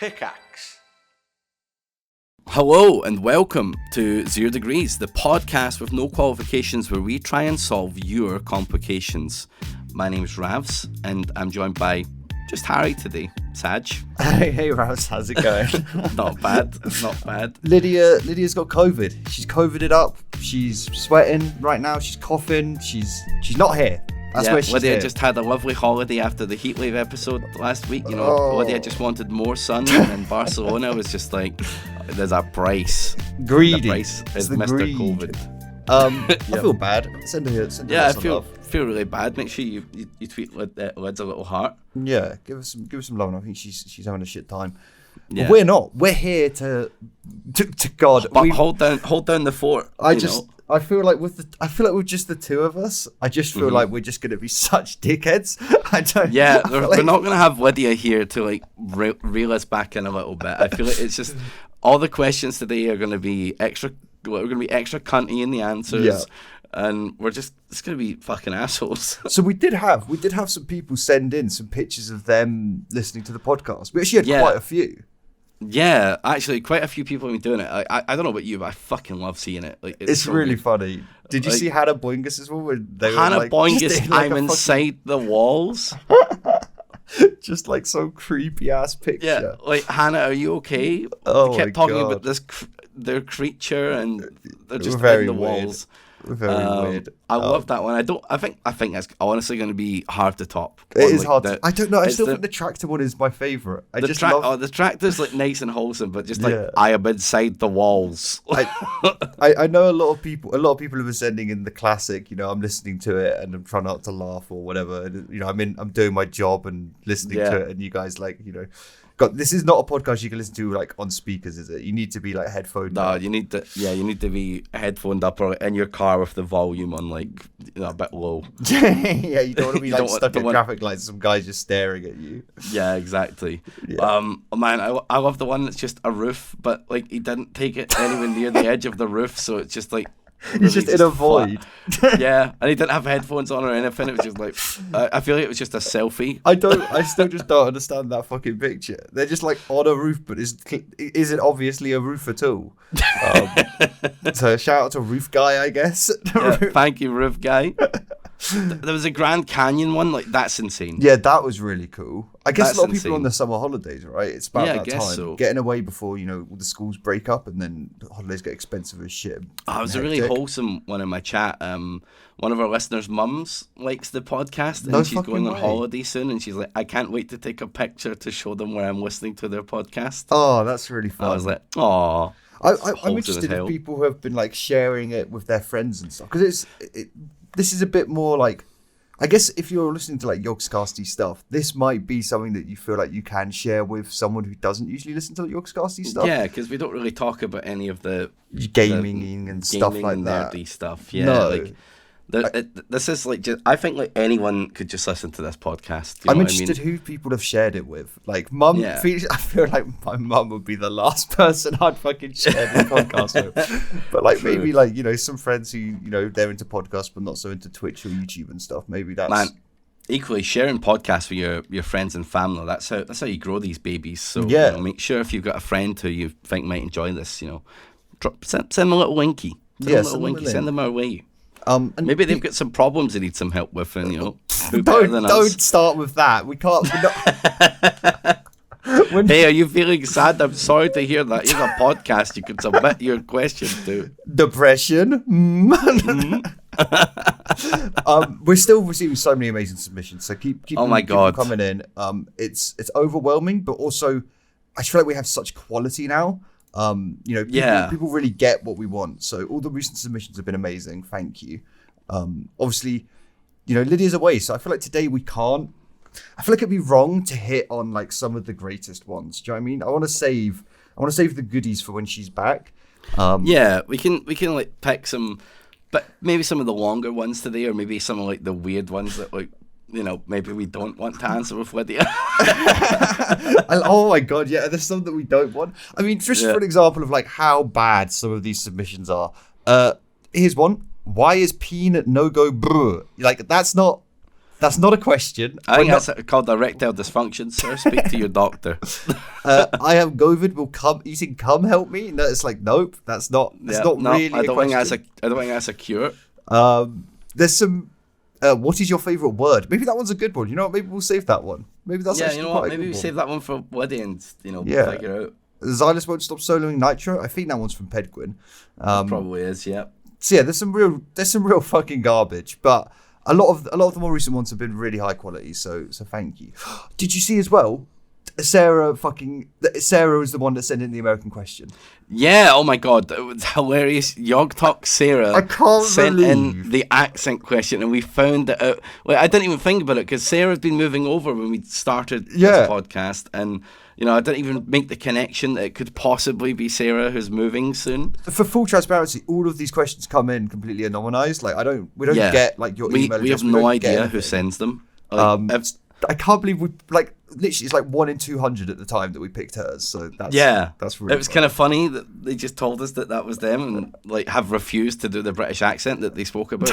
Pickaxe. Hello and welcome to 0 Degrees, the podcast with no qualifications where we try and solve your complications. My name is Ravs and I'm joined by just Harry today. Sag. Hey Ravs, how's it going? Not bad, not bad. Lydia's got COVID. She's COVIDed up. She's sweating right now. She's coughing. She's not here. That's where she's Lydia here. just had a lovely holiday after the heatwave episode last week. You know, Lydia just wanted more sun, and then Barcelona was just like, there's a price. Greedy. The price is the Mr. greed. COVID. I feel bad. Send her some feel really bad. Make sure you tweet Lids a little heart. Yeah, give us some love. And I think she's having a shit time. Yeah. But we're not. We're here to God. But hold down the fort. I feel like with just the two of us, I just feel like we're just gonna be such dickheads. We're not gonna have Lydia here to like reel us back in a little bit. I feel like it's just all the questions today are gonna be extra. We're gonna be extra cunty in the answers, and it's gonna be fucking assholes. So we did have some people send in some pictures of them listening to the podcast. We actually had quite a few. Yeah, actually, quite a few people have been doing it. I don't know about you, but I fucking love seeing it. Like, it's so really good. funny. Did you see Hannah Boingus's one? Where they Hannah were like, Boingus, I'm inside the walls. Just like some creepy ass picture. Yeah, like, Hannah, are you okay? Oh, they kept talking God. about their creature, and they're just Very in the weird. walls. Very weird. I love that one. I think that's honestly going to be hard to top. It is hard. I don't know. I still think the tractor one is my favorite. The tractor's like nice and wholesome, but just like I am inside the walls. I know a lot of people have been sending in the classic. You know, I'm listening to it and I'm trying not to laugh or whatever. And, you know, I'm doing my job and listening to it, and you guys like, you know. God, this is not a podcast you can listen to like on speakers, is it? You need to be like headphoned. No, you need to be headphoned up or in your car with the volume on like a bit low. Yeah, you don't want to be like stuck in traffic lights. Some guys just staring at you. Yeah, exactly. Yeah. Man, I love the one that's just a roof, but like he didn't take it anywhere near the edge of the roof, so it's just like. He's just in a void. Yeah, and he didn't have headphones on or anything. It was just like I feel like it was just a selfie. I still just don't understand that fucking picture. They're just like on a roof, but is it obviously a roof at all? So shout out to Roof Guy, I guess. Thank you, Roof Guy. There was a Grand Canyon one, like that's insane. Yeah, that was really cool. I guess That's a lot of people insane. are on the summer holidays, right? It's about that I guess time. so. Getting away before, you know, all the schools break up and then the holidays get expensive as shit. It was a really wholesome one in my chat. One of our listeners' mums likes the podcast, and she's going on holiday soon, and she's like, I can't wait to take a picture to show them where I'm listening to their podcast. Oh, that's really fun. I was like, aw. I'm interested in people who have been like sharing it with their friends and stuff, because this is a bit more like, I guess if you're listening to like Yogscasty stuff, this might be something that you feel like you can share with someone who doesn't usually listen to Yogscasty stuff. Yeah, because we don't really talk about any of the gaming and stuff like and that. Nerdy stuff. Yeah, No. This is like I think like anyone could just listen to this podcast. I'm interested who people have shared it with. Like mum, I feel like my mum would be the last person I'd fucking share the podcast with. But like maybe like, you know, some friends who, you know, they're into podcasts but not so into Twitch or YouTube and stuff. Maybe that's equally sharing podcasts with your friends and family. That's how you grow these babies. So yeah, you know, make sure if you've got a friend who you think might enjoy this, you know, send them a little winky. Send them our way. And maybe they've got some problems they need some help with, and you know, don't start with that. We can't. Hey, are you feeling sad? I'm sorry to hear that. Here's a podcast you can submit your question to. Depression. We're still receiving so many amazing submissions, so keep oh my God, coming in. It's overwhelming, but also I feel like we have such quality now. You know, people really get what we want. So all the recent submissions have been amazing. Thank you. Obviously, you know, Lydia's away, so I feel like today we can't. I feel like it'd be wrong to hit on like some of the greatest ones. Do you know what I mean? I want to save the goodies for when she's back. Yeah, we can like pick some, but maybe some of the longer ones today, or maybe some of like the weird ones that like, you know, maybe we don't want to answer with Lydia. Oh my God, yeah, there's some that we don't want. I mean, just for an example of like how bad some of these submissions are. Here's one. Why is peanut no-go brr? Like, that's not That's not a question. I think that's called erectile dysfunction, sir. Speak to your doctor. I am COVID. Will eating cum help me? No, it's like, nope. That's not really I don't a question. I don't think that's a cure. There's some... what is your favourite word? Maybe that one's a good one. You know what? Maybe we'll save that one. Maybe that's actually quite a good one. Maybe we save that one for Lydia and, figure out. Xylus won't stop soloing Nitro. I think that one's from Pedguin. Probably is, yeah. So yeah, there's some real fucking garbage, but a lot of the more recent ones have been really high quality. So thank you. Did you see as well? Sarah was the one that sent in the American question. Yeah, oh my god, it was hilarious. Yog Talk Sarah sent in the accent question, and we found it out. Well, I didn't even think about it because Sarah's been moving over when we started this podcast, and I didn't even make the connection that it could possibly be Sarah who's moving soon. For full transparency, all of these questions come in completely anonymized. Like we don't get like your email address. We have no idea who sends them. I can't believe we literally it's like 1 in 200 at the time that we picked hers. So that's really. It was kind of funny that they just told us that was them and have refused to do the British accent that they spoke about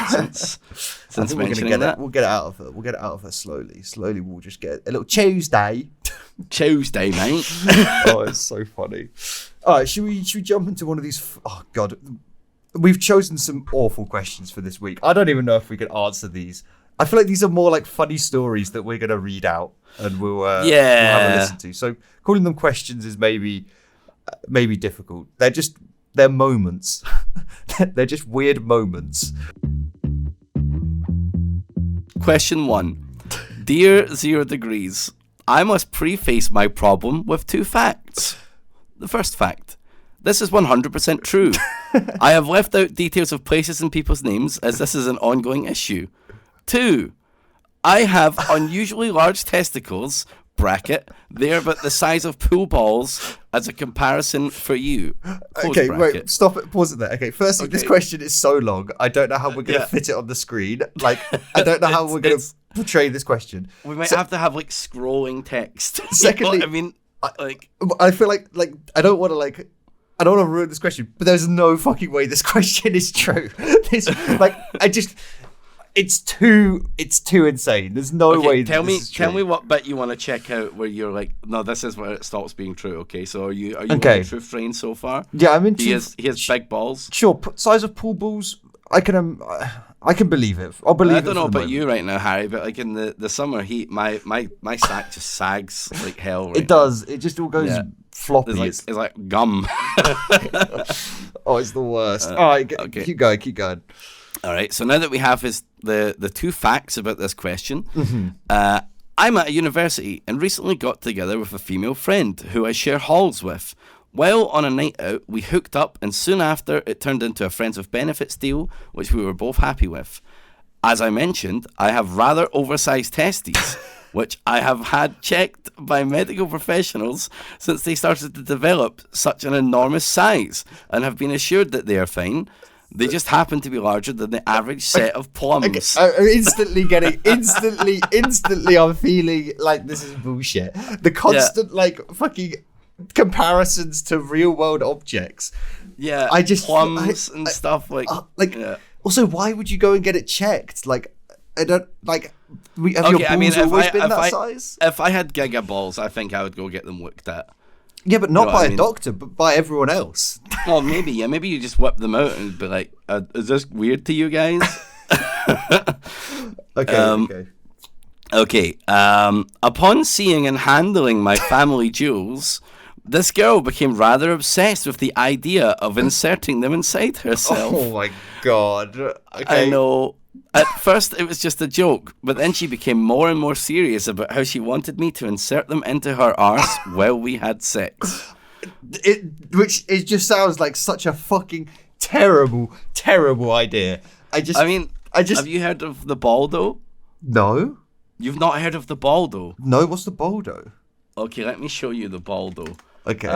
since mentioning that. We'll get it out of her. We'll get it out of her slowly. Slowly, we'll just get a little Tuesday. Tuesday, mate. Oh, it's so funny. All right, should we jump into one of these? Oh God, we've chosen some awful questions for this week. I don't even know if we can answer these. I feel like these are more like funny stories that we're going to read out and we'll have a listen to. So calling them questions is maybe difficult. They're moments. They're just weird moments. Question 1. Dear 0 Degrees, I must preface my problem with 2 facts. The first fact. This is 100% true. I have left out details of places and people's names as this is an ongoing issue. 2. I have unusually large testicles, they're about the size of pool balls as a comparison for you. Okay, wait, stop it, pause it there. Okay, firstly, this question is so long, I don't know how we're going to fit it on the screen. Like, I don't know how we're going to portray this question. We might have to have, scrolling text. Secondly, I feel like I don't want to ruin this question, but there's no fucking way this question is true. It's too insane. There's no way. Tell me what bit you want to check out where you're like, no, this is where it stops being true. Okay, so are you on the truth train so far? Yeah, I'm into. He has big balls. Sure, size of pool balls. I can believe it. I'll believe it. I don't know about you right now, Harry, but in the summer heat, my sack just sags like hell. It does. It just all goes floppy. It's like gum. Oh, it's the worst. All right, okay. Keep going. All right, so now that we have the 2 facts about this question, I'm at a university and recently got together with a female friend who I share halls with. While on a night out, we hooked up and soon after it turned into a friends with benefits deal, which we were both happy with. As I mentioned, I have rather oversized testes, which I have had checked by medical professionals since they started to develop such an enormous size and have been assured that they are fine. They just happen to be larger than the average set of plums. Okay. I'm instantly I'm feeling like this is bullshit. The constant fucking comparisons to real world objects. Yeah. Plums and stuff Also, why would you go and get it checked? I don't have your balls always been that size? If I had giga balls, I think I would go get them looked at. Yeah, but not by a doctor, but by everyone else. Well, maybe you just whip them out and be like, is this weird to you guys? Okay. Upon seeing and handling my family jewels, this girl became rather obsessed with the idea of inserting them inside herself. Oh my god. Okay. I know. At first, it was just a joke, but then she became more and more serious about how she wanted me to insert them into her arse while we had sex. It just sounds like such a fucking terrible, terrible idea. Have you heard of the baldo? No. You've not heard of the baldo? No, what's the baldo? Okay, let me show you the baldo. Okay.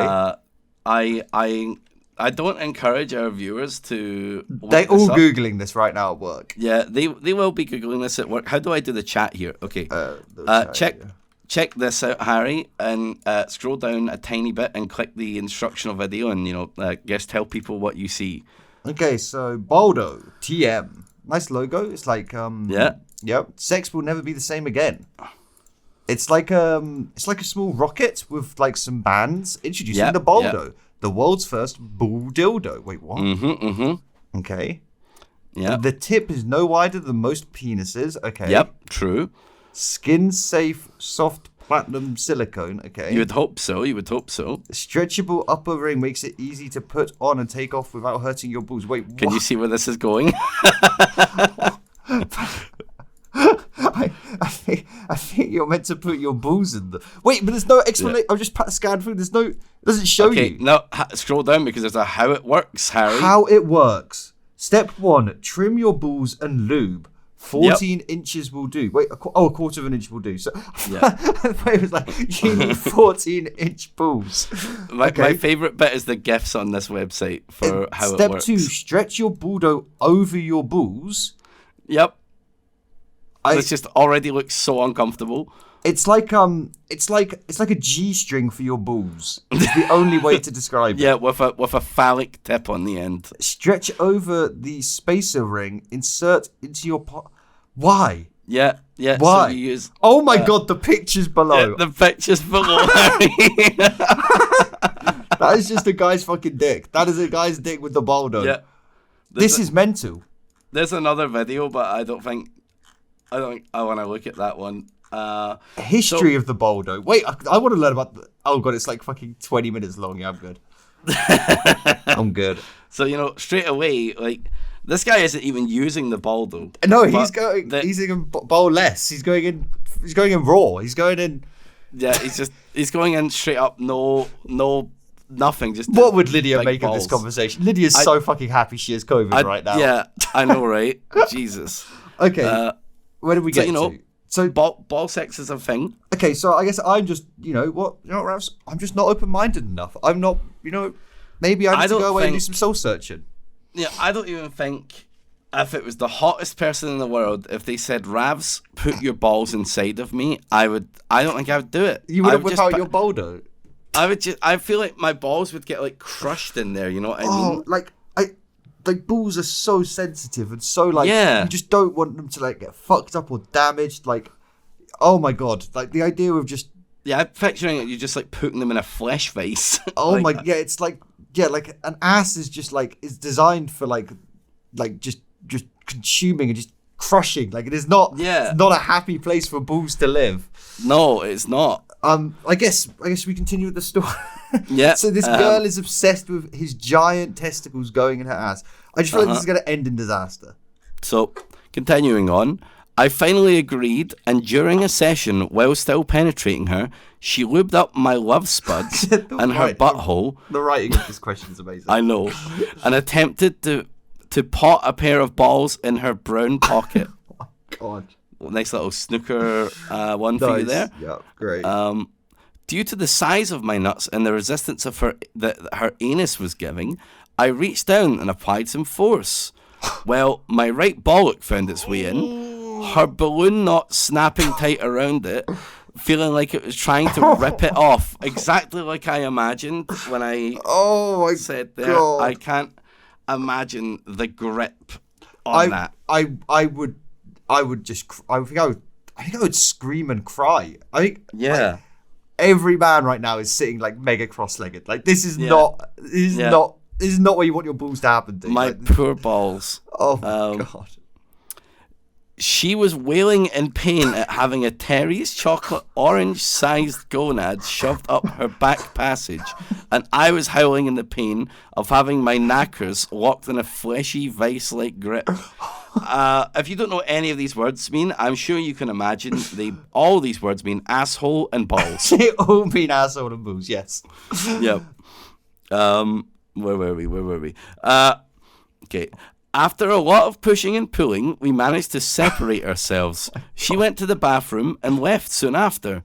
I don't encourage our viewers to. They're all Googling this right now at work. Yeah, they will be Googling this at work. How do I do the chat here? Okay. Check this out, Harry, and scroll down a tiny bit and click the instructional video and, just tell people what you see. Okay, so Baldo, TM. Nice logo. It's like yeah. Yep. Sex will never be the same again. It's like a small rocket with like some bands introducing the Baldo, the world's first bull dildo. Wait, what? Okay. Yeah. The tip is no wider than most penises. Okay. Yep. True. Skin safe, soft platinum silicone. Okay. You would hope so. Stretchable upper ring makes it easy to put on and take off without hurting your balls. Wait, what? Can you see where this is going? I think you're meant to put your balls in the. Wait, but there's no explanation. I've just scanned through. It doesn't show you. No, scroll down because there's a how it works, Harry. How it works. Step 1: trim your balls and lube. 14 inches will do. Wait, a quarter of an inch will do. So it was like you need 14-inch balls. My favorite bit is the gifs on this website for how it works. Step 2: stretch your baldo over your balls. Yep. This just already looks so uncomfortable. It's like a G-string for your balls. It's the only way to describe it. Yeah, with a phallic tip on the end. Stretch over the spacer ring. Insert into your Why? Yeah. Why? So you use, oh my god, the picture's below. Yeah, the picture's below, Harry. That is just a guy's fucking dick. That is a guy's dick with the baldo. Yeah. This is mental. There's another video, but I don't think I want to look at that one. History of the baldo. Wait, I want to learn about. Oh god, it's like fucking 20 minutes long. Yeah, I'm good. I'm good. So straight away, like this guy isn't even using the baldo. No, he's in bowl less. He's going in raw. He's going in. Yeah, he's going in straight up. No, nothing. Just what would Lydia make balls of this conversation? Lydia's so fucking happy she has COVID right now. Yeah, I know, right? Jesus. Okay. Where did we get to? So ball sex is a thing. Okay, so I guess I'm just, what, Ravs? I'm just not open-minded enough. I'm not, maybe I need to go away and do some soul searching. Yeah, I don't even think if it was the hottest person in the world, if they said, Ravs, put your balls inside of me, I don't think I would do it. You wouldn't whip out your baldo? I feel like my balls would get like crushed in there, you know what I mean? Like balls are so sensitive and so you just don't want them to like get fucked up or damaged. Like, oh my god, like the idea of just I'm picturing it. You're just like putting them in a flesh vase. Oh my it's like like an ass is just like is designed for like just consuming and just crushing. Like it is not. Yeah, it's not a happy place for balls to live. No, it's not. I guess we continue with the story. Yeah. So this girl is obsessed with his giant testicles going in her ass. I just feel like this is going to end in disaster. So, continuing on, I finally agreed, and during a session, while still penetrating her, she lubed up my love spuds and her butthole. The writing of this question is amazing. I know. And attempted to pot a pair of balls in her brown pocket. Oh my god. Nice little snooker one for you there. Yeah, great. Due to the size of my nuts and the resistance of her anus was giving, I reached down and applied some force. Well, my right bollock found its way in, her balloon knot snapping tight around it, feeling like it was trying to rip it off, exactly like I imagined when I said there. God. I can't imagine the grip on that. I think I would scream and cry. I think like, every man right now is sitting like mega cross-legged. Like this is not where you want your balls to happen to. My poor balls. Oh my god. She was wailing in pain at having a Terry's chocolate orange-sized gonad shoved up her back passage, and I was howling in the pain of having my knackers locked in a fleshy vice-like grip. If you don't know any of these words mean, I'm sure you can imagine all these words mean asshole and balls. They all mean asshole and balls, yes. Yep. Where were we? Okay. After a lot of pushing and pulling, we managed to separate ourselves. She went to the bathroom and left soon after.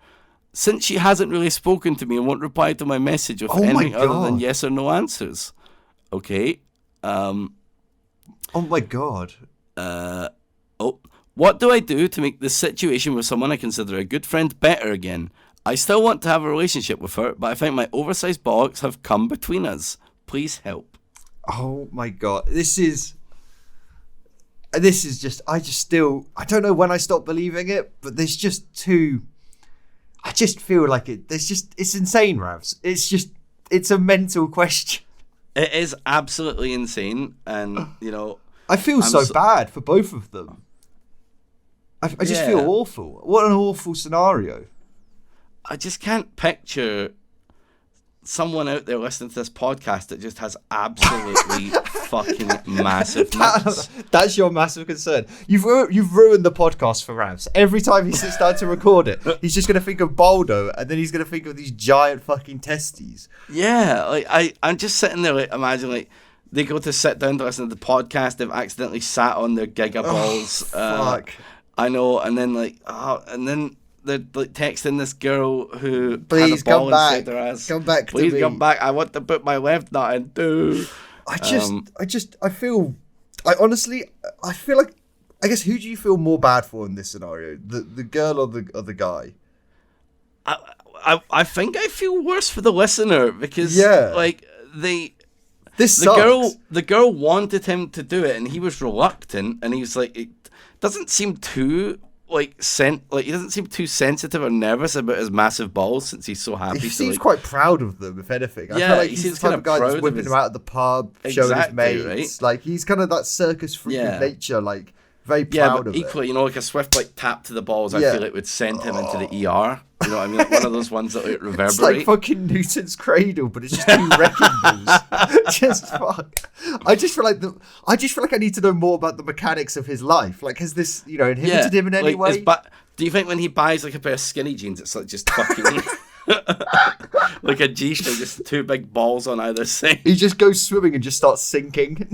Since she hasn't really spoken to me and won't reply to my message with anything other than yes or no answers. Okay. Oh my god. What do I do to make this situation with someone I consider a good friend better again? I still want to have a relationship with her, but I think my oversized bollocks have come between us. Please help. Oh my god. This is... this is just, I don't know when I stopped believing it, but there's just too, I just feel like it's insane, Ravs. It's a mental question. It is absolutely insane. And, I feel so bad for both of them. I just feel awful. What an awful scenario. I just can't picture someone out there listening to this podcast that just has absolutely fucking massive nuts. That's your massive concern. You've ruined the podcast for Ravs. Every time he sits down to record it, he's just going to think of Baldo, and then he's going to think of these giant fucking testes. Yeah, like I'm just sitting there, like, imagine, like, they go to sit down to listen to the podcast, they've accidentally sat on their giga balls. Fuck. I know, and then they're like texting this girl who please had a ball come back. inside their ass. Come back to please me. Come back. I want to put my left nut in too. I feel like, I guess, who do you feel more bad for in this scenario? The girl or the guy? I think I feel worse for the listener because like the girl wanted him to do it and he was reluctant, and he was like, it doesn't seem too he doesn't seem too sensitive or nervous about his massive balls since he's so happy. He seems quite proud of them, if anything. I feel like he's the type of guy that's whipping him out of the pub, showing his mates. Right? Like, he's kind of that circus freak of nature, like, very proud of equally, it. like a swift tap to the balls, I feel like would send him into the ER. You know what I mean? Like one of those ones that like reverberate. It's like fucking Newton's cradle, but it's just two wrecking balls. Just fuck. I just feel like I need to know more about the mechanics of his life. Like, has this, inhibited him in any way? Do you think when he buys like a pair of skinny jeans, it's like just fucking like a G-string, just two big balls on either side? He just goes swimming and just starts sinking.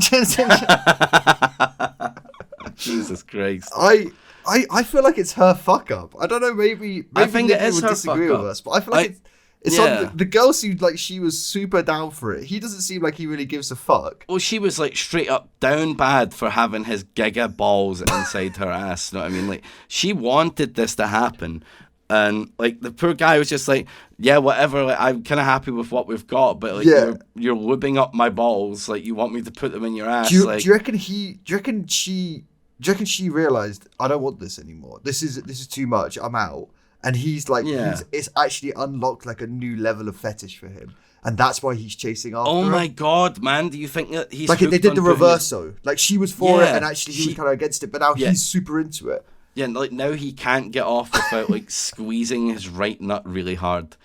Jesus Christ. I feel like it's her fuck up. I don't know, maybe I think it is would her disagree fuck with up. us, but I feel like it's on the girl seemed like she was super down for it. He doesn't seem like he really gives a fuck. Well, she was like straight up down bad for having his giga balls inside her ass. You know what I mean? Like, she wanted this to happen. And like the poor guy was just like, yeah, whatever. Like, I'm kind of happy with what we've got, but like you're lubing up my balls. Like, you want me to put them in your ass? Do you reckon she realized, I don't want this anymore. This is too much. I'm out. And he's like, it's actually unlocked like a new level of fetish for him, and that's why he's chasing after. Oh my god, man! Do you think that he's like they did the reverso? Like, she was for it, and actually he was kind of against it, but now he's super into it. Yeah, like now he can't get off without like squeezing his right nut really hard.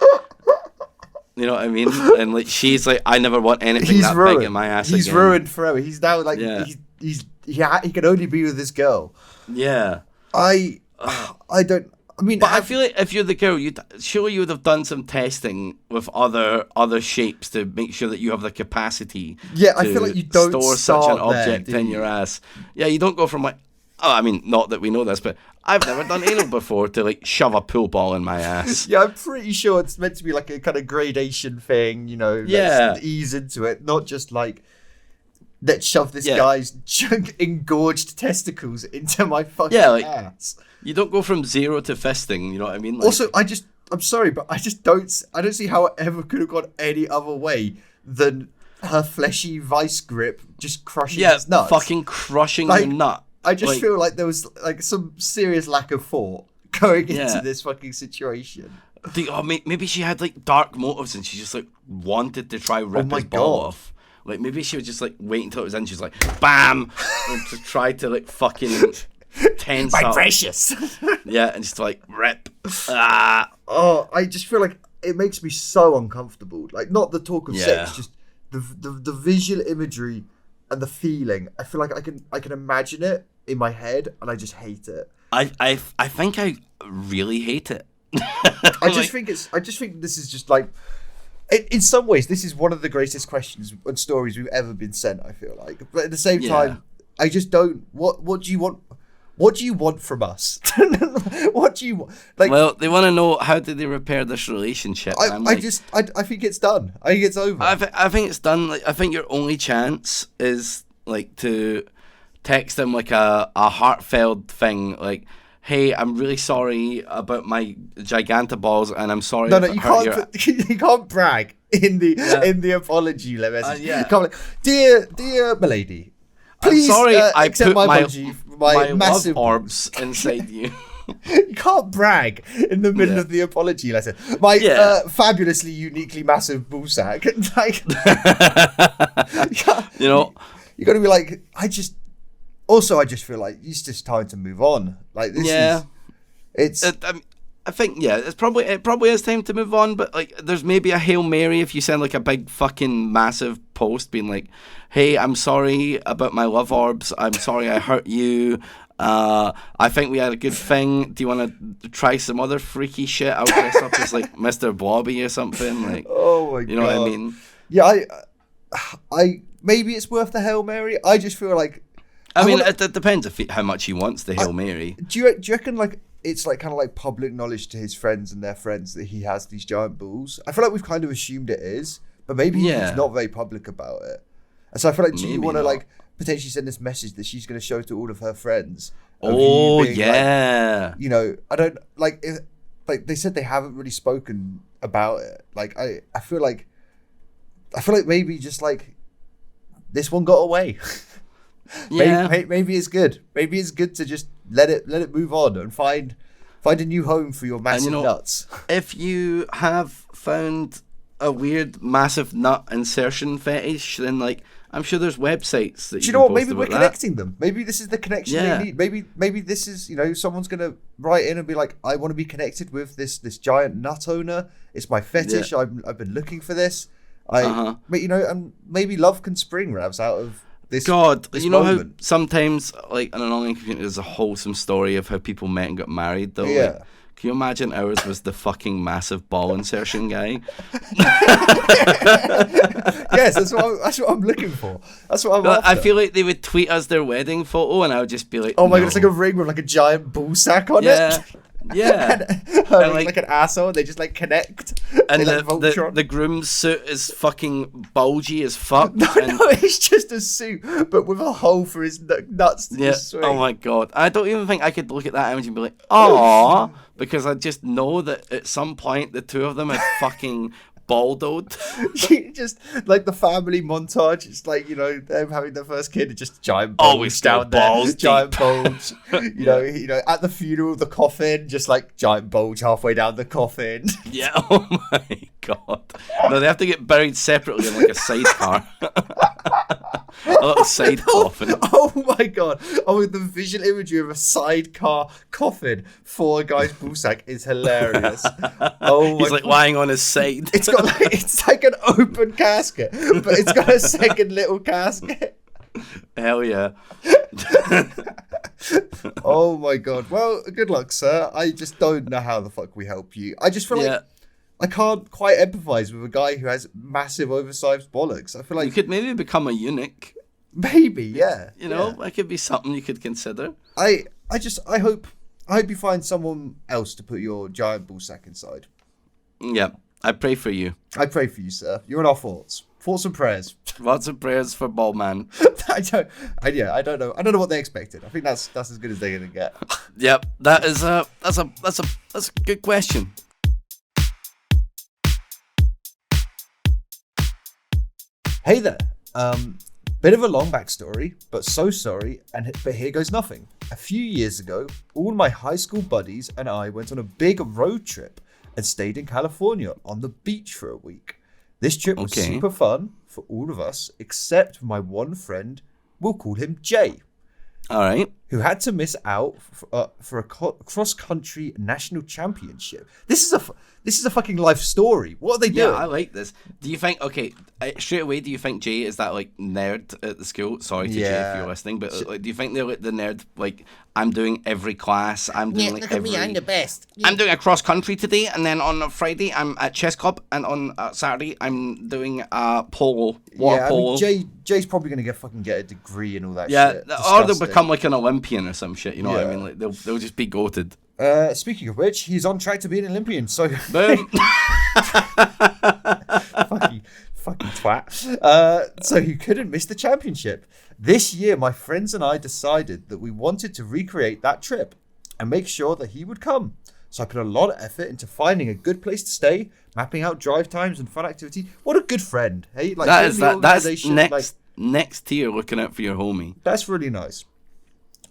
You know what I mean? And like she's like, I never want anything that big in my ass. He's ruined forever. He's now like he can only be with this girl. Yeah. I don't. I mean, but I feel like if you're the girl, you would have done some testing with other shapes to make sure that you have the capacity. Yeah, I feel like you don't store such an object in your ass. Yeah, you don't go from like, oh, I mean, not that we know this, but I've never done anal before to like shove a pool ball in my ass. Yeah, I'm pretty sure it's meant to be like a kind of gradation thing, let's ease into it, not just like, let's shove this guy's engorged testicles into my fucking ass. You don't go from 0 to fisting, you know what I mean? Like, also, I'm sorry, but I don't see how it ever could have gone any other way than her fleshy vice grip just crushing his nuts. Fucking crushing your nut. I just feel like there was like some serious lack of thought going into this fucking situation. Maybe she had like dark motives and she just like wanted to try rip his ball off. Like maybe she was just like wait until it was in. She's like, bam, and to try to like fucking tense my up. precious. Yeah, and just like rip. Oh, I just feel like it makes me so uncomfortable. Like, not the talk of sex, just the visual imagery and the feeling. I feel like I can imagine it in my head, and I just hate it. I think I really hate it. I just think this is just like, in some ways, this is one of the greatest questions and stories we've ever been sent, I feel like. But at the same time, I just don't. What do you want? What do you want from us? What do you want? Like, well, they want to know, how did they repair this relationship? I think it's done. I think it's over. I think it's done. Like, I think your only chance is like to text them like a heartfelt thing, like, hey, I'm really sorry about my gigantaballs, and I'm sorry. No, you can't brag in the apology letter. You can't be like, dear milady, Please, I'm sorry, I accept put my my apology for my massive love orbs inside you. You can't brag in the middle of the apology letter. My fabulously, uniquely massive ballsack. Like, you know, you got to be like, I just feel like it's just time to move on. Like this I think it probably is time to move on. But like, there's maybe a Hail Mary if you send like a big fucking massive post being like, "Hey, I'm sorry about my love orbs. I'm sorry I hurt you. I think we had a good thing. Do you want to try some other freaky shit? I'll dress up as like Mr. Blobby or something." Like, oh my god, you know what I mean? Yeah, I maybe it's worth the Hail Mary. I just feel like, it depends how much he wants the Hail Mary. Do you reckon like it's like kind of like public knowledge to his friends and their friends that he has these giant balls? I feel like we've kind of assumed it is, but maybe he's not very public about it. And so I feel like, do you want to like potentially send this message that she's going to show to all of her friends? Oh yeah. Like, you know, I don't like if, like they said they haven't really spoken about it. Like I feel like maybe just like this one got away. Yeah. Maybe it's good. Maybe it's good to just let it move on and find a new home for your massive nuts. If you have found a weird massive nut insertion fetish, then like I'm sure there's websites that. Do you know what? Maybe we're connecting them. Maybe this is the connection they need. Maybe this is, you know, someone's gonna write in and be like, I want to be connected with this giant nut owner. It's my fetish. I've been looking for this. But you know, and maybe love can spring, Ravs, out of this. God, this you know moment. how sometimes like in an online community there's a wholesome story of how people met and got married though. Yeah. Like, can you imagine ours was the fucking massive ball insertion guy? Yes, that's what I'm looking for. That's what I'm after. I feel like they would tweet us their wedding photo and I would just be like, oh my god, it's like a ring with like a giant ball sack on it. Yeah. and like an asshole, they just like connect. And like the groom's suit is fucking bulgy as fuck. No, it's just a suit, but with a hole for his nuts to just swing. Oh my god. I don't even think I could look at that image and be like, "Aww," because I just know that at some point the two of them have fucking baldoed. Just like the family montage, it's like, you know, them having their first kid, just giant bulge Always down balls there, giant bulge. you know, at the funeral, the coffin, just like giant bulge halfway down the coffin. Yeah. Oh my god. No, they have to get buried separately in like a sidecar. A little side coffin. Oh my god. Oh, the visual imagery of a sidecar coffin for a guy's ballsack is hilarious. Oh my He's like lying on his side. It's like an open casket, but it's got a second little casket. Hell yeah. Oh my god. Well, good luck, sir. I just don't know how the fuck we help you. I just feel like I can't quite empathize with a guy who has massive oversized bollocks. I feel like you could maybe become a eunuch. Maybe, yeah. You know, that could be something you could consider. I hope you find someone else to put your giant ballsack inside. Yeah, I pray for you. I pray for you, sir. You're in our thoughts. Thoughts and prayers. Lots of prayers for Ballman. I don't know. I don't know what they expected. I think that's as good as they're gonna get. Yep, that's a good question. Hey there. Bit of a long backstory, but so sorry, but here goes nothing. A few years ago, all my high school buddies and I went on a big road trip and stayed in California on the beach for a week. This trip was super fun for all of us, except for my one friend, we'll call him Jay. All right. Who had to miss out for a cross-country national championship. This is a fucking life story. What are they doing? Yeah, I like this. Do you think, straight away, do you think Jay is that, like, nerd at the school? Sorry to Jay if you're listening, but like, do you think they're like the nerd, like, I'm doing every class, I'm doing look at me, I'm the best. Yeah. I'm doing a cross-country today, and then on Friday, I'm at chess club, and on Saturday, I'm doing polo, water polo. I mean, Jay's probably going to get a degree and all that shit. Yeah, or they'll become, like, an Olympian or some shit, you know what I mean? Like, they'll just be goated. Speaking of which, he's on track to be an Olympian, so... Boom! fucking twat. So he couldn't miss the championship. This year, my friends and I decided that we wanted to recreate that trip and make sure that he would come. So I put a lot of effort into finding a good place to stay, mapping out drive times and fun activity. What a good friend, hey? Like, that's next tier looking out for your homie. That's really nice.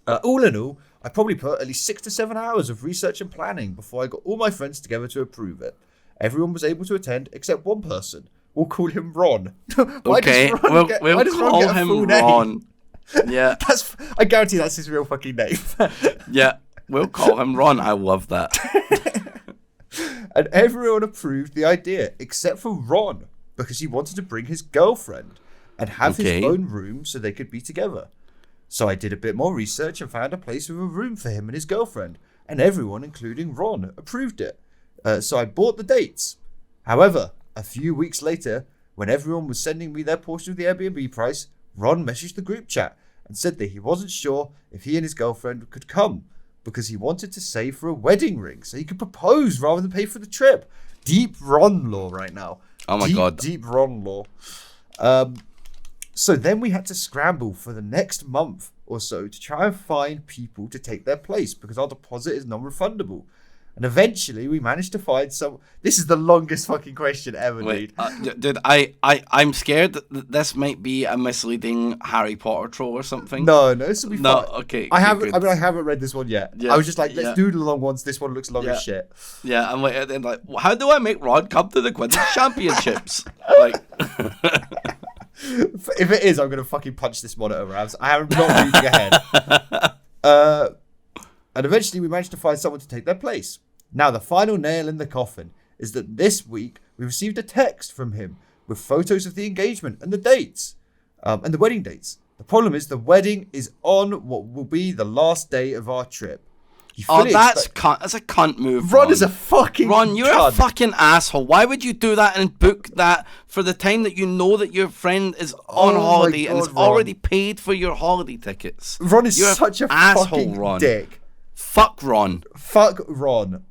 All in all, I probably put at least 6 to 7 hours of research and planning before I got all my friends together to approve it. Everyone was able to attend except one person. We'll call him Ron. We'll call him Ron. Yeah. I guarantee that's his real fucking name. Yeah, we'll call him Ron. I love that. And everyone approved the idea except for Ron, because he wanted to bring his girlfriend and have his own room so they could be together. So I did a bit more research and found a place with a room for him and his girlfriend, and everyone, including Ron, approved it. So I bought the dates. However, a few weeks later, when everyone was sending me their portion of the Airbnb price, Ron messaged the group chat and said that he wasn't sure if he and his girlfriend could come because he wanted to save for a wedding ring so he could propose rather than pay for the trip. Deep Ron law right now. Oh my God. Deep Ron law. So then we had to scramble for the next month or so to try and find people to take their place because our deposit is non-refundable. And eventually we managed to find some... This is the longest fucking question ever, dude. Dude, I'm scared that this might be a misleading Harry Potter troll or something. No, this will be fine. Okay. I haven't read this one yet. Yeah, I was just like, let's do the long ones. This one looks long as shit. Yeah, I'm like, how do I make Rod come to the Quidditch Championships? Like... If it is, I'm going to fucking punch this monitor, Ravs. I am not reading ahead. And eventually we managed to find someone to take their place. Now, the final nail in the coffin is that this week we received a text from him with photos of the engagement and the dates, and the wedding dates. The problem is the wedding is on what will be the last day of our trip. That's a cunt move. Ron is a fucking Ron, you're cunt. a fucking asshole. Why would you do that and book that for the time that you know that your friend is on holiday and has already paid for your holiday tickets? Ron is such a asshole, fucking Ron. dick. Fuck Ron. Fuck Ron.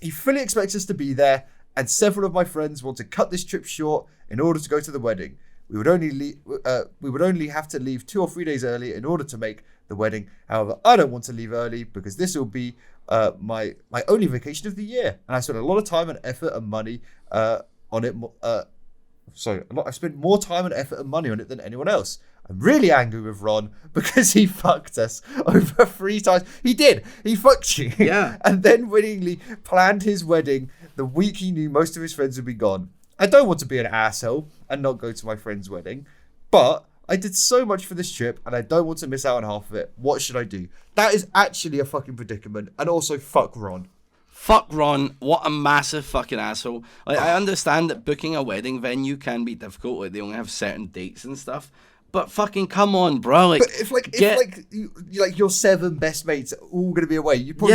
He fully expects us to be there, and several of my friends want to cut this trip short in order to go to the wedding. We would only have to leave 2 or 3 days early in order to make the wedding. However, I don't want to leave early because this will be my only vacation of the year, and I spent a lot of time and effort and money on it. I spent more time and effort and money on it than anyone else. I'm really angry with Ron because he fucked us over 3 times. He did. He fucked you. Yeah. And then willingly planned his wedding the week he knew most of his friends would be gone. I don't want to be an asshole and not go to my friend's wedding, but I did so much for this trip and I don't want to miss out on half of it. What should I do? That is actually a fucking predicament. And also, fuck Ron. Fuck Ron. What a massive fucking asshole. Like, I understand that booking a wedding venue can be difficult. Like, they only have certain dates and stuff. But fucking come on, bro. Like, but if your 7 best mates are all going to be away, you probably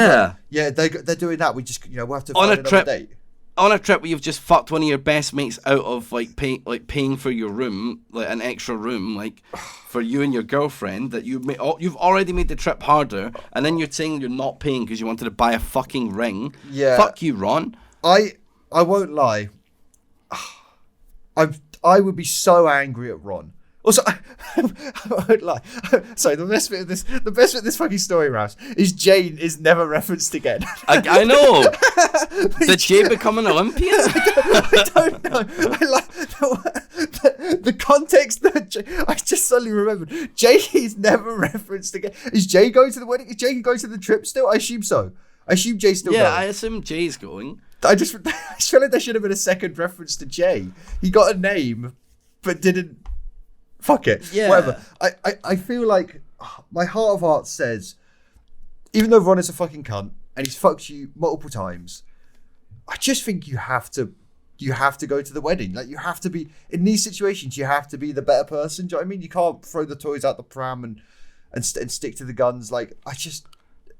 they're doing that. We just we'll have to find another date. On a trip where you've just fucked one of your best mates out of paying for your room, like an extra room, like for you and your girlfriend, that you've already made the trip harder, and then you're saying you're not paying because you wanted to buy a fucking ring. Yeah. Fuck you, Ron. I won't lie. I would be so angry at Ron. Also, I won't lie. Sorry, the best bit of this fucking story, Ravs, is Jane is never referenced again. I know. Did Jane become an Olympian? I don't know. I like the context that I just suddenly remembered. Jay is never referenced again. Is Jay going to the wedding? Is Jay going to the trip still? I assume so. I assume Jay's still going. Yeah, I assume Jay's going. I just feel like there should have been a second reference to Jay. He got a name, but didn't. Fuck it. Yeah. Whatever. I feel like my heart of hearts says, even though Ron is a fucking cunt and he's fucked you multiple times, I just think you have to go to the wedding. Like, you have to be in these situations. You have to be the better person. Do you know what I mean? You can't throw the toys out the pram and stick to the guns. Like,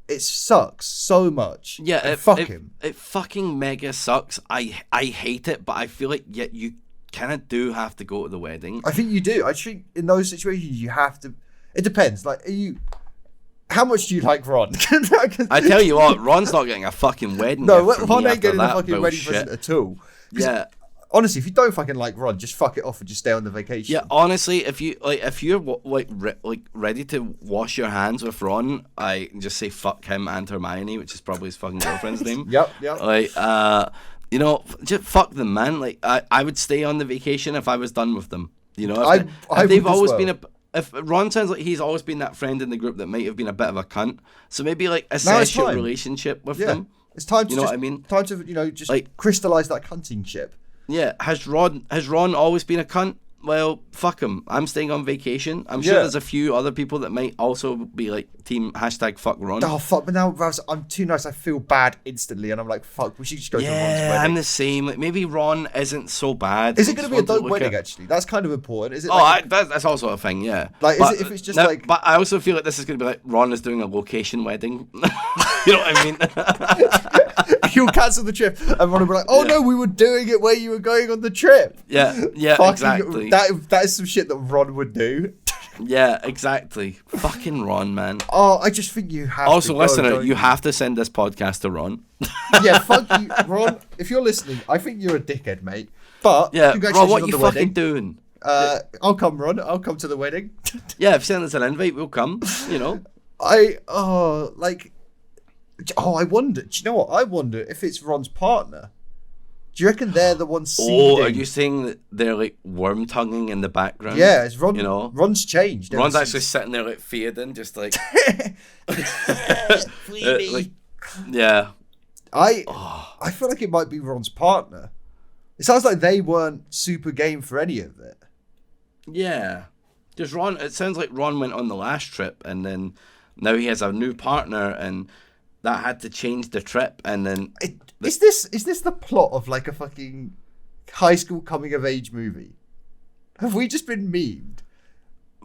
it sucks so much. Yeah. Fuck him. It fucking mega sucks. I hate it, but I feel like you kind of do have to go to the wedding. I think you do. I think in those situations you have to. It depends. Like, how much do you like Ron? I tell you what, Ron's not getting a fucking wedding. No, Ron ain't getting a fucking wedding present at all. Yeah. Honestly, if you don't fucking like Ron, just fuck it off and just stay on the vacation. Yeah, honestly, if you're ready to wash your hands with Ron, I just say fuck him and Hermione, which is probably his fucking girlfriend's name. Yep. Just fuck them, man. Like, I would stay on the vacation if I was done with them. You know, if they've always been if Ron sounds like he's always been that friend in the group that might have been a bit of a cunt, so maybe like assess your relationship with them. It's time to, you know what I mean? Time to, just like crystallize that cunting ship. Yeah, has Ron always been a cunt? Well, fuck him. I'm staying on vacation. I'm sure there's a few other people that might also be like team #fuck Ron. Oh fuck! But now Ravs, I'm too nice. I feel bad instantly, and I'm like, fuck. We should just go to Ron's wedding. Yeah, I'm the same. Like maybe Ron isn't so bad. Is it going to be a dope wedding? Actually, that's kind of important. Is it? That's also a thing. Yeah. Like, is it if it's just like? But I also feel like this is going to be like Ron is doing a location wedding. You know what I mean? You'll cancel the trip, and Ron will be like, "Oh no, we were doing it where you were going on the trip." Yeah, exactly. That is some shit that Ron would do. Yeah, exactly. Fucking Ron, man. Oh, I just think you have. Also, listener, you have to send this podcast to Ron. Yeah, fuck you, Ron. If you're listening, I think you're a dickhead, mate. But yeah, Ron, what you fucking doing? I'll come, Ron. I'll come to the wedding. Yeah, if you send us an invite, we'll come. You know. I wonder. Do you know what? I wonder if it's Ron's partner. Do you reckon they're the ones seeding? Oh, are you saying that they're like worm tonguing in the background? Yeah, it's Ron. You know, Ron's changed. Ron's actually sitting there like fading, just like. Yeah. I feel like it might be Ron's partner. It sounds like they weren't super game for any of it. Yeah, because Ron. It sounds like Ron went on the last trip, and then now he has a new partner, and that had to change the trip, and then. Is this the plot of like a fucking high school coming of age movie? Have we just been memed?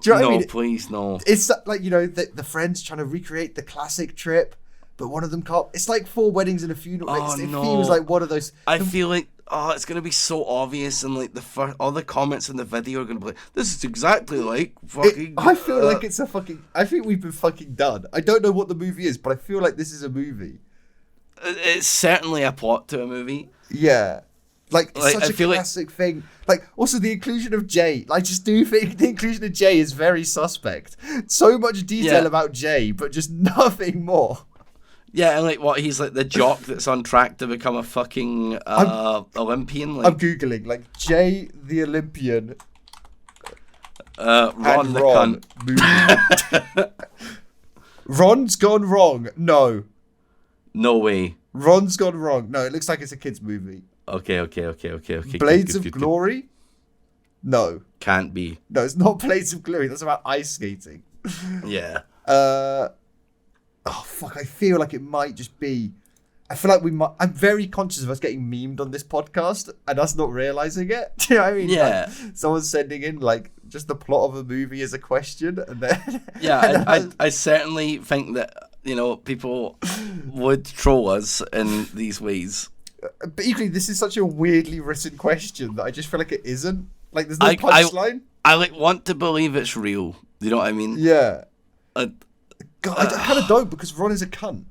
Do you know what I mean? Please, no. It's like, the friends trying to recreate the classic trip, but one of them can't. It's like 4 weddings and a funeral. It feels like one of those. I feel like it's gonna be so obvious, and like all the comments in the video are gonna be like, "This is exactly like fucking." I feel like it's a fucking. I think we've been fucking done. I don't know what the movie is, but I feel like this is a movie. It's certainly a plot to a movie. Yeah. It's such a classic thing. Like, also the inclusion of Jay. I just do think the inclusion of Jay is very suspect. So much detail about Jay, but just nothing more. Yeah, and like what, he's like the jock that's on track to become a fucking Olympian. Like, I'm Googling, like, Jay the Olympian. Ron the cunt. Movie. Ron's gone wrong. No. No way. Ron's gone wrong. No, it looks like it's a kid's movie. Okay. Blades of Glory? No. Can't be. No, it's not Blades of Glory. That's about ice skating. Yeah. Oh, fuck. I feel like it might just be... I feel like we might... I'm very conscious of us getting memed on this podcast and us not realising it. Do you know what I mean? Yeah. Like, someone's sending in, like, just the plot of a movie as a question, and then... Yeah, I certainly think that... people would troll us in these ways. But equally, this is such a weirdly written question that I just feel like it isn't. Like, there's no punchline. I want to believe it's real. You know what I mean? Yeah. God, I kind of don't, because Ron is a cunt.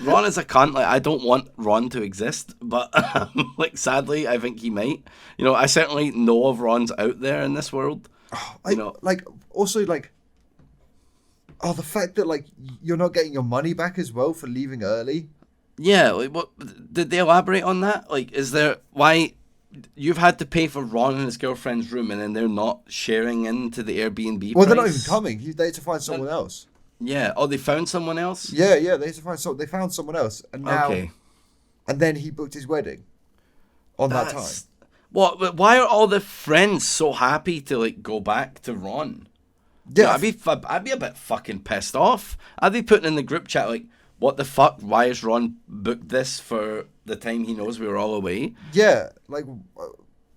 Ron is a cunt. Like, I don't want Ron to exist, but like, sadly, I think he might. I certainly know of Rons out there in this world. Also, oh, the fact that, like, you're not getting your money back as well for leaving early. Yeah, like, what did they elaborate on that? Like, is there why you've had to pay for Ron and his girlfriend's room, and then they're not sharing into the Airbnb? Well, they're not even coming. They had to find someone else. Yeah. Oh, they found someone else. Yeah. They had to find they found someone else, and now, and then he booked his wedding on that time. What? Why are all the friends so happy to like go back to Ron? Yeah, I'd be a bit fucking pissed off. I'd be putting in the group chat like, what the fuck? Why has Ron booked this for the time he knows we were all away? Yeah, like,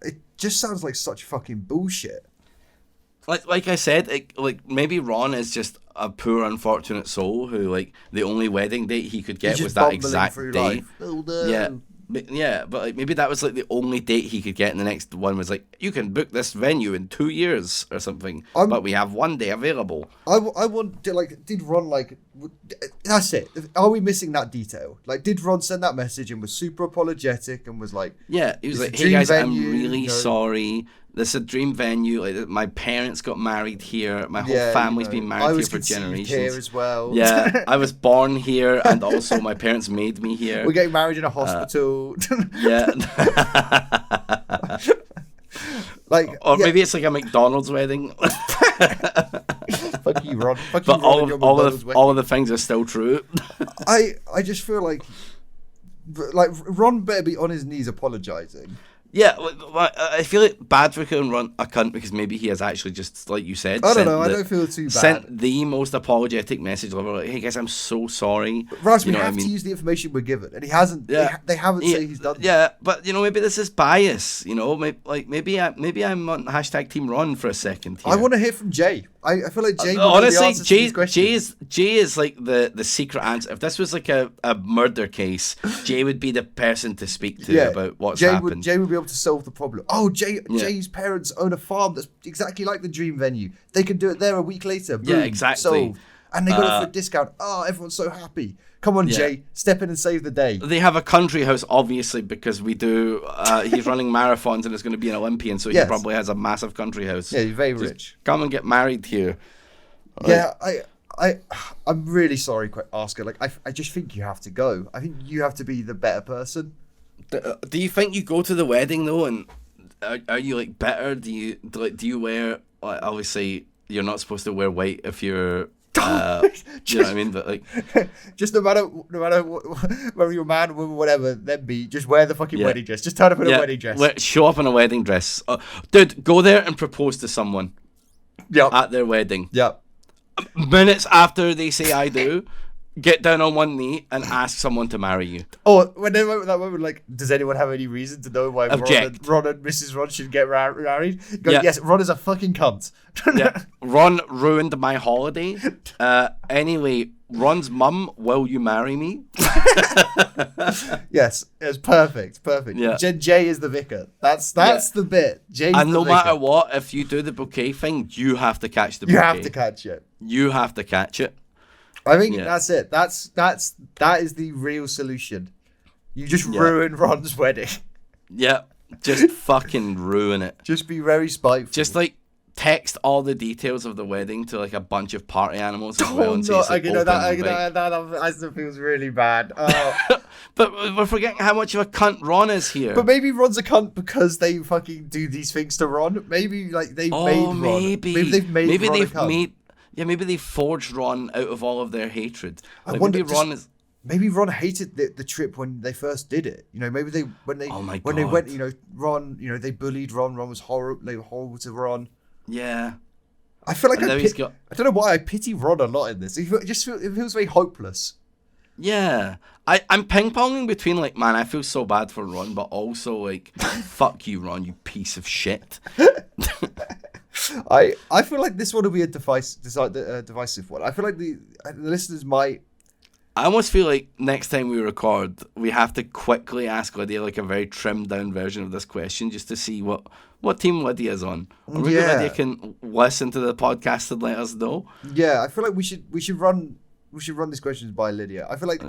it just sounds like such fucking bullshit. Like I said, like maybe Ron is just a poor, unfortunate soul who, like, the only wedding date he could get was that exact day. Oh, no. Yeah, but like, maybe that was like the only date he could get, and the next one was like, you can book this venue in 2 years or something, but we have one day available. I want to, like, did Ron, like, that's it. Are we missing that detail? Like, did Ron send that message and was super apologetic and was like, yeah, he was like, hey guys, venue, I'm really sorry. This is a dream venue. Like, my parents got married here. My whole family's been married here for generations. Here as well. Yeah, I was born here, and also my parents made me here. We're getting married in a hospital. Yeah. Or maybe it's like a McDonald's wedding. Fuck you, Ron. Fuck but you, Ron, all of the things are still true. I just feel like Ron better be on his knees apologizing. Yeah, I feel like bad for calling Ron a cunt because maybe he has actually just, like you said, I don't know. I don't feel too bad. Sent the most apologetic message ever. Like, hey guys, I'm so sorry. Raz, we have to use the information we're given, and he hasn't. Yeah. They haven't said he's done. Yeah, but maybe this is bias. Maybe I'm on hashtag Team Ron for a second here. I want to hear from Jay. I feel like Jay. Honestly, Jay is like the secret answer. If this was like a murder case, Jay would be the person to speak to about what's happened. Jay would be able to solve the problem. Oh, Jay's parents own a farm that's exactly like the dream venue. They can do it there a week later. Boom, exactly. Solved. And they got it for a discount. Oh, everyone's so happy. Come on, Jay, step in and save the day. They have a country house, obviously, because we do. He's running marathons and is going to be an Olympian, so he probably has a massive country house. Yeah, he's very rich. Come and get married here. Yeah, I'm really sorry, Oscar. Like, I just think you have to go. I think you have to be the better person. Do you think you go to the wedding though, and are you like better? Do you wear? Obviously, you're not supposed to wear white if you're. You know what I mean? But like, just no matter whether you're a man, woman, whatever, then just wear the fucking wedding dress. Just turn up in a wedding dress. Show up in a wedding dress, dude. Go there and propose to someone. Yeah. At their wedding. Yeah. Minutes after they say I do, get down on one knee and ask someone to marry you. Oh, when they went with that moment, like, does anyone have any reason to know why Ron and Mrs. Ron should get married? Go, yes, Ron is a fucking cunt. Ron ruined my holiday. Anyway, Ron's mum, will you marry me? Yes, it's perfect. Yeah. Jay is the vicar. That's the bit. Jay's and the no vicar. matter what, if you do the bouquet thing, you have to catch the bouquet. You have to catch it. You have to catch it. I think that's it. That is the real solution. You just ruin Ron's wedding. Yeah, just fucking ruin it. Just be very spiteful. Just like text all the details of the wedding to like a bunch of party animals as well. And that still feels really bad. But we're forgetting how much of a cunt Ron is here. But maybe Ron's a cunt because they fucking do these things to Ron. Maybe like they've made Ron. Maybe they've made maybe they forged Ron out of all of their hatred. Like, maybe Ron hated the trip when they first did it. Maybe when they went. Ron. they bullied Ron. Ron was horrible. They were horrible to Ron. Yeah. I feel like I don't know why I pity Ron a lot in this. It feels very hopeless. Yeah. I'm ping-ponging between like, man, I feel so bad for Ron, but also like, fuck you, Ron, you piece of shit. I feel like this one will be a divisive one. I feel like the listeners might. I almost feel like next time we record, we have to quickly ask Lydia like a very trimmed down version of this question just to see what team Lydia's on. Or maybe Lydia can listen to the podcast and let us know. Yeah, I feel like we should run these questions by Lydia. I feel like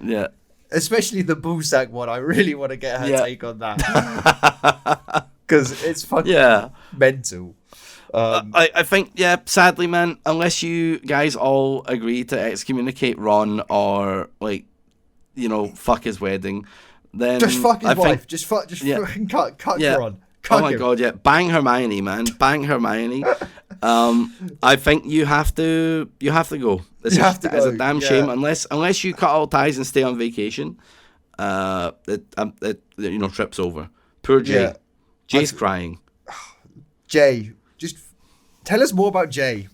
especially the Bullsack one. I really want to get her take on that because it's fucking mental. I think, sadly, man, unless you guys all agree to excommunicate Ron or, like, fuck his wedding, then... Just fuck his wife. Just fucking cut Ron. Cut my God, yeah. Bang Hermione, man. Bang Hermione. I think you have to go. It's a damn shame. Unless you cut all ties and stay on vacation, trip's over. Poor Jay. Yeah. Jay's crying. Jay... Just tell us more about Jay.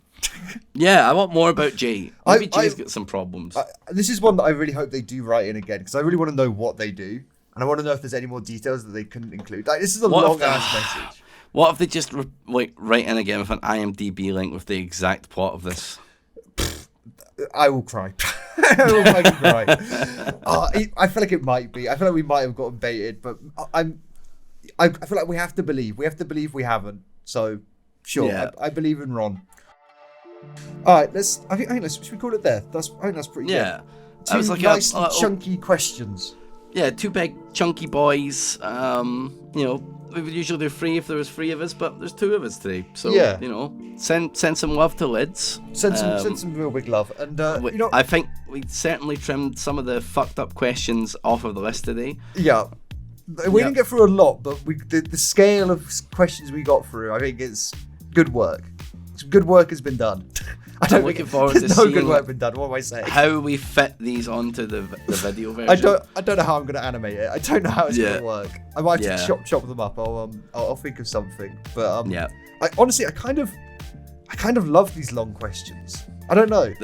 Yeah, I want more about Jay. Maybe Jay's got some problems. This is one that I really hope they do write in again because I really want to know what they do. And I want to know if there's any more details that they couldn't include. Like, this is a long-ass message. What if they just write in again with an IMDb link with the exact plot of this? I will cry. I will fucking cry. I feel like it might be. I feel like we might have gotten baited, but I feel like we have to believe. We have to believe we haven't. So... Sure, I believe in Ron. All right, I think should we call it there? I think that's pretty good. Yeah. Two was like nice chunky questions. Yeah, two big chunky boys. We would usually do three if there was three of us, but there's two of us today. So send some love to Lids. Send some real big love. And I think we certainly trimmed some of the fucked up questions off of the list today. Yeah. We didn't get through a lot, but the scale of questions we got through, I think it's good work. Some good work has been done. I'm looking forward to seeing good work been done. What am I saying? How we fit these onto the video version. I don't know how I'm going to animate it. I don't know how it's going to work. I might have to chop them up. I'll think of something. But I honestly kind of love these long questions. I don't know.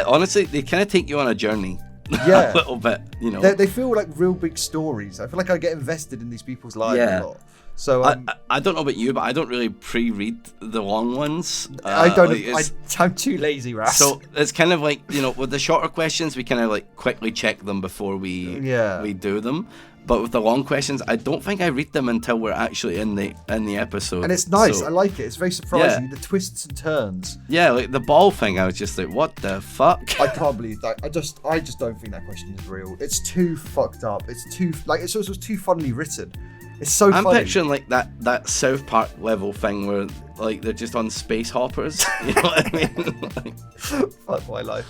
Honestly, they kind of take you on a journey. Yeah, a little bit. You know, they feel like real big stories. I feel like I get invested in these people's lives a lot. So I don't know about you, but I don't really pre-read the long ones. I don't. I'm too lazy, Ravs. So it's kind of like, you know, with the shorter questions, we kind of like quickly check them before we do them. But with the long questions, I don't think I read them until we're actually in the episode. And it's nice. So, I like it. It's very surprising. The twists and turns. Yeah, like the ball thing. I was just like, what the fuck? I can't believe that. I just don't think that question is real. It's too fucked up. It's too it's also too funnily written. It's so funny. I'm picturing like that South Park level thing where like they're just on space hoppers. You know what I mean? Fuck my life.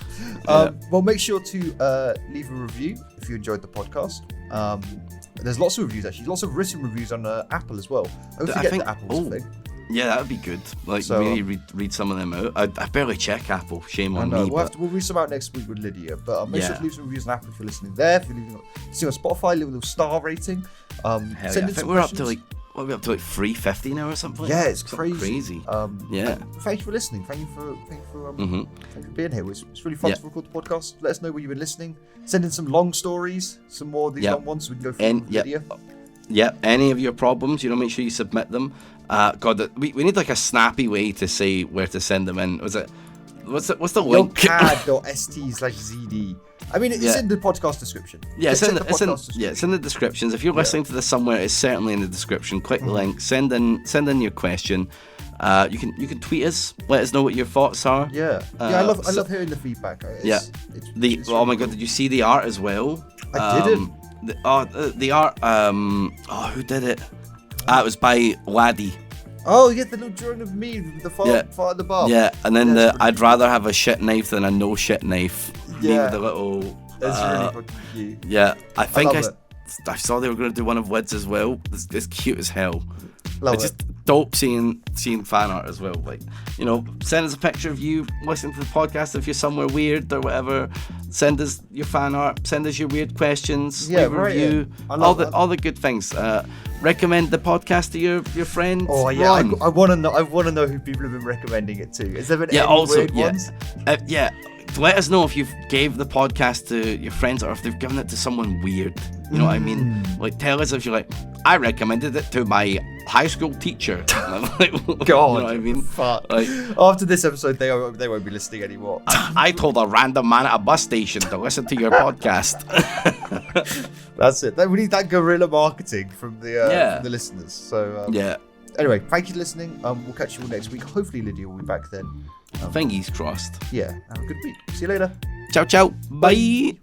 Well, make sure to leave a review if you enjoyed the podcast. There's lots of reviews actually. Lots of written reviews on Apple as well. I think Apple's thing. Yeah, that would be good. Like, so, really read some of them out. I barely check Apple. Shame on me. We'll read some out next week with Lydia. But make sure to leave some reviews on Apple if you're listening there. If you're listening on Spotify, leave a little star rating. I think we're up to like 350 now or something. Yeah, it's crazy. Thank you for listening. Thank you for being here. It's really fun to record the podcast. Let us know where you've been listening. Send in some long stories, some more of these long ones so we can go through the video. Yeah, any of your problems, make sure you submit them. We need like a snappy way to say where to send them in. What's the link? CAD.st/ZD. I mean, it's in the podcast description. Yeah, it's in the descriptions. If you're listening to this somewhere, it's certainly in the description. Click the link. Send in your question. You can tweet us. Let us know what your thoughts are. I love hearing the feedback. Oh my god, did you see the art as well? I didn't. The art. Who did it? It was by Laddie. Oh yeah, the little drawing of me, the far at the bar. Yeah, and then I'd rather have a shit knife than a no shit knife. Me with the little. That's really fucking cute. Yeah, I think I saw they were going to do one of Wid's as well. It's cute as hell. It's just dope seeing fan art as well. Like, send us a picture of you listening to the podcast if you're somewhere weird or whatever. Send us your fan art. Send us your weird questions. Leave a review. All the good things. Recommend the podcast to your friends. Oh yeah, I want to know who people have been recommending it to. Has there been any weird ones? Let us know if you've gave the podcast to your friends or if they've given it to someone weird. You know what I mean? Like, tell us if you're like, I recommended it to my high school teacher. God, you know what I mean? Fuck. Like, after this episode, they won't be listening anymore. I told a random man at a bus station to listen to your podcast. That's it. We need that guerrilla marketing from the listeners. So Anyway, thank you for listening. We'll catch you all next week. Hopefully, Lydia will be back then. Fingers crossed. Yeah. Have a good week. See you later. Ciao, ciao. Bye.